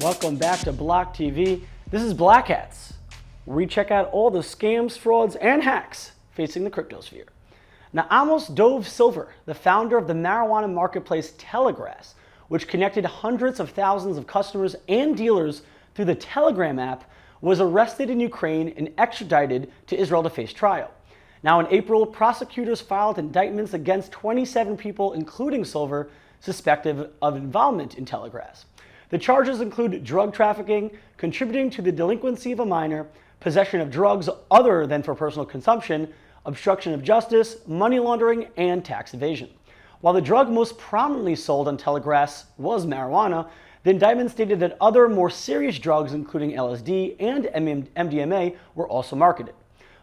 Welcome back to Block TV. This is Black Hats, where we check out all the scams, frauds, and hacks facing the cryptosphere. Now, Amos Dove Silver, the founder of the marijuana marketplace Telegrass, which connected hundreds of thousands of customers and dealers through the Telegram app, was arrested in Ukraine and extradited to Israel to face trial. Now, in April, prosecutors filed indictments against 27 people, including Silver, suspected of involvement in Telegrass. The charges include drug trafficking, contributing to the delinquency of a minor, possession of drugs other than for personal consumption, obstruction of justice, money laundering, and tax evasion. While the drug most prominently sold on Telegrass was marijuana, the indictment stated that other more serious drugs, including LSD and MDMA, were also marketed.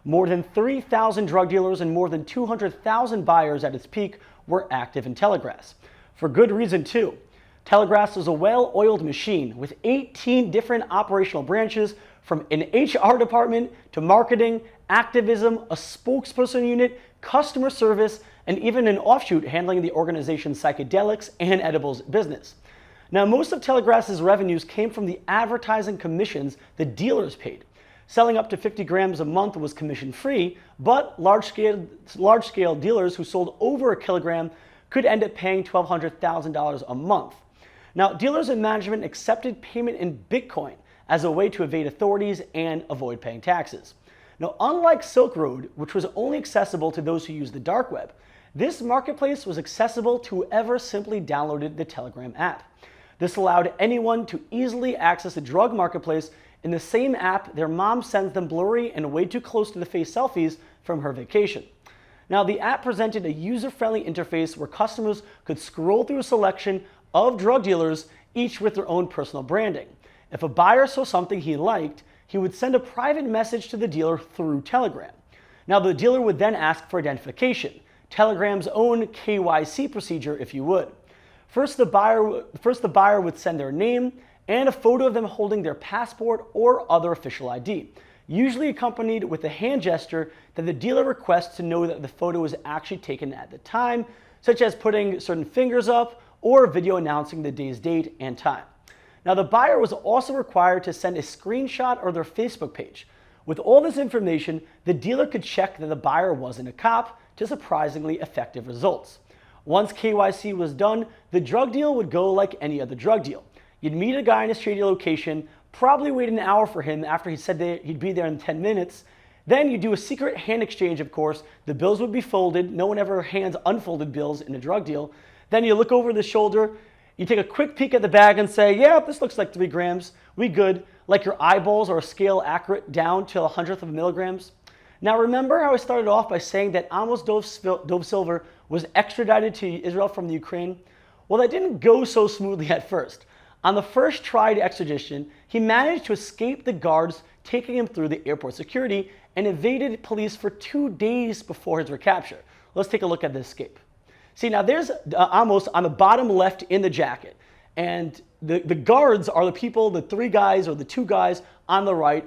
More than 3,000 drug dealers and more than 200,000 buyers at its peak were active in Telegrass. For good reason, too. Telegrass was a well-oiled machine with 18 different operational branches, from an HR department to marketing, activism, a spokesperson unit, customer service, and even an offshoot handling the organization's psychedelics and edibles business. Now, most of Telegrass's revenues came from the advertising commissions the dealers paid. Selling up to 50 grams a month was commission-free, but large-scale dealers who sold over a kilogram could end up paying $1,200,000 a month. Now, dealers and management accepted payment in Bitcoin as a way to evade authorities and avoid paying taxes. Now, unlike Silk Road, which was only accessible to those who used the dark web, this marketplace was accessible to whoever simply downloaded the Telegram app. This allowed anyone to easily access the drug marketplace in the same app their mom sends them blurry and way too close to the face selfies from her vacation. Now, the app presented a user-friendly interface where customers could scroll through a selection of drug dealers, each with their own personal branding. If a buyer saw something he liked, he would send a private message to the dealer through Telegram. Now, the dealer would then ask for identification, Telegram's own KYC procedure, if you would. First, the buyer would send their name and a photo of them holding their passport or other official ID, usually accompanied with a hand gesture that the dealer requests to know that the photo was actually taken at the time, such as putting certain fingers up or a video announcing the day's date and time. Now, the buyer was also required to send a screenshot of their Facebook page. With all this information, the dealer could check that the buyer wasn't a cop, to surprisingly effective results. Once KYC was done, the drug deal would go like any other drug deal. You'd meet a guy in a shady location, probably wait an hour for him after he said that he'd be there in 10 minutes. Then you do a secret hand exchange, of course. The bills would be folded. No one ever hands unfolded bills in a drug deal. Then you look over the shoulder, you take a quick peek at the bag and say, yeah, this looks like 3 grams. We good. Like your eyeballs are a scale accurate down to 1/100th of milligrams. Now, remember how I started off by saying that Amos Dove Silver was extradited to Israel from the Ukraine? Well, that didn't go so smoothly at first. On the first tried extradition, he managed to escape the guards taking him through the airport security and evaded police for 2 days before his recapture. Let's take a look at the escape. See, now there's Amos on the bottom left in the jacket, and the guards are the people, the 3 guys or the 2 guys on the right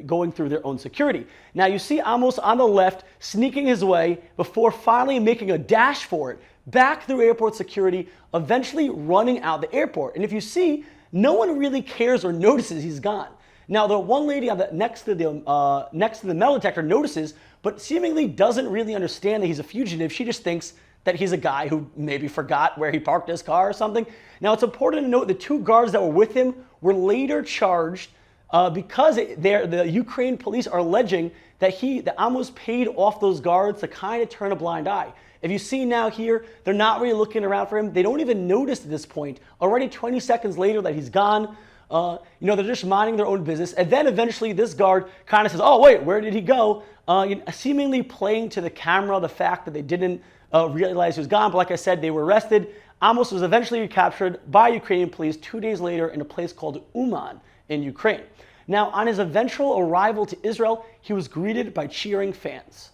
going through their own security. Now you see Amos on the left sneaking his way before finally making a dash for it, back through airport security, eventually running out the airport. And if you see, no one really cares or notices he's gone. Now, the one lady on next to the metal detector notices, but seemingly doesn't really understand that he's a fugitive. She just thinks that he's a guy who maybe forgot where he parked his car or something. Now, it's important to note the 2 guards that were with him were later charged because the Ukraine police are alleging that Amos paid off those guards to kind of turn a blind eye. If you see now here, they're not really looking around for him. They don't even notice at this point, already 20 seconds later, that he's gone. They're just minding their own business. And then eventually this guard kind of says, oh, wait, where did he go? Seemingly playing to the camera the fact that they didn't realize he was gone. But like I said, they were arrested. Amos was eventually recaptured by Ukrainian police 2 days later in a place called Uman in Ukraine. Now, on his eventual arrival to Israel, he was greeted by cheering fans.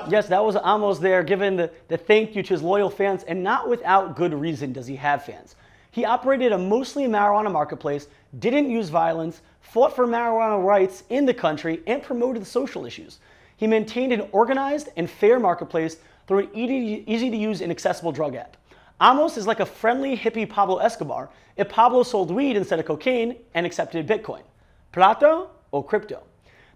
Yes, that was Amos there giving the thank you to his loyal fans, and not without good reason does he have fans. He operated a mostly marijuana marketplace, didn't use violence, fought for marijuana rights in the country, and promoted social issues. He maintained an organized and fair marketplace through an easy-to-use and accessible drug app. Amos is like a friendly hippie Pablo Escobar if Pablo sold weed instead of cocaine and accepted Bitcoin. Plato or crypto?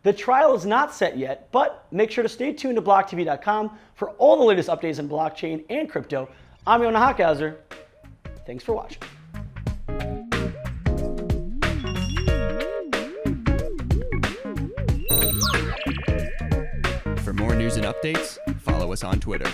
The trial is not set yet, but make sure to stay tuned to BLOCKTV.com for all the latest updates in blockchain and crypto. I'm Yonah Hockhauser. Thanks for watching. For more news and updates, follow us on Twitter.